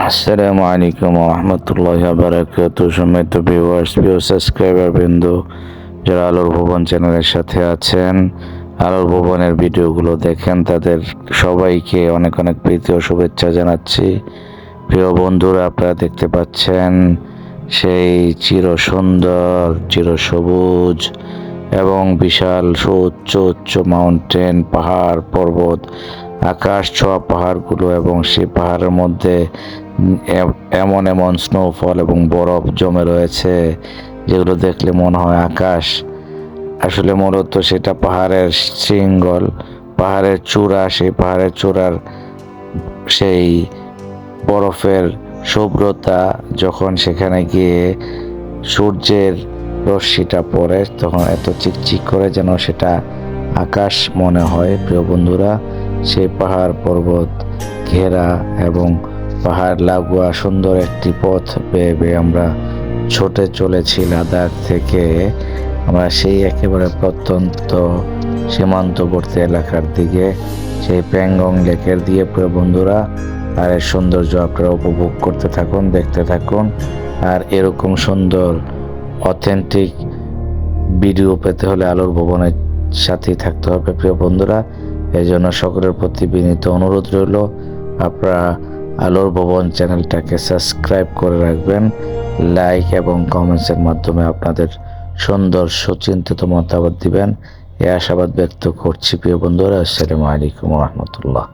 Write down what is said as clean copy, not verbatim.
আসসালামু আলাইকুম রহমতুল্লাহ বারাকাত। সম্মানিত ভিউয়ার্স, প্রিয় সাবস্ক্রাইবার বৃন্দ, যারা আলোর ভুবন চ্যানেলের সাথে আছেন, আলোর ভুবনের ভিডিওগুলো দেখেন, তাদের সবাইকে অনেক অনেক প্রীতি ও শুভেচ্ছা জানাচ্ছি। প্রিয় বন্ধুরা, আপনারা দেখতে পাচ্ছেন সেই চির সুন্দর, চির সবুজ এবং বিশাল সুউচ্চ উচ্চ মাউন্টেন, পাহাড় পর্বত, আকাশ ছোঁয়া পাহাড়গুলো, এবং সেই পাহাড়ের মধ্যে এমন এমন স্নোফল এবং বরফ জমে রয়েছে যেগুলো দেখলে মনে হয় আকাশ। আসলে মূলত সেটা পাহাড়ের শৃঙ্গল, পাহাড়ের চূড়া। সেই পাহাড়ের চূড়ার সেই বরফের শুভ্রতা, যখন সেখানে গিয়ে সূর্যের রশ্মিটা পড়ে, তখন এত চিকচিক করে যেন সেটা আকাশ মনে হয়। প্রিয় বন্ধুরা, সেই পাহাড় পর্বত ঘেরা এবং পাহাড় লাগোয়া সুন্দর একটি পথ বেয়ে বেয়ে আমরা ছুটে চলেছি লাদাখ থেকে। আমরা সেই একেবারে প্রত্যন্ত সীমান্তবর্তী এলাকার দিকে, সেই প্যাংগং লেকের দিয়ে। প্রিয় বন্ধুরা, আর এর সৌন্দর্য আপনারা উপভোগ করতে থাকুন, দেখতে থাকুন। আর এরকম সুন্দর অথেন্টিক ভিডিও পেতে হলে আলোর ভুবনের সাথেই থাকতে হবে প্রিয় বন্ধুরা। এই জন্য সকলের প্রতি বিনীত অনুরোধ রইল, আপনারা আলোর ভুবন চ্যানেলটাকে সাবস্ক্রাইব করে রাখবেন, লাইক এবং কমেন্টসের মাধ্যমে আপনাদের সুন্দর সুচিন্তিত মতামত দিবেন, এই আশাবাদ ব্যক্ত করছি প্রিয় বন্ধুরা। আসসালামু আলাইকুম রহমতুল্লাহ।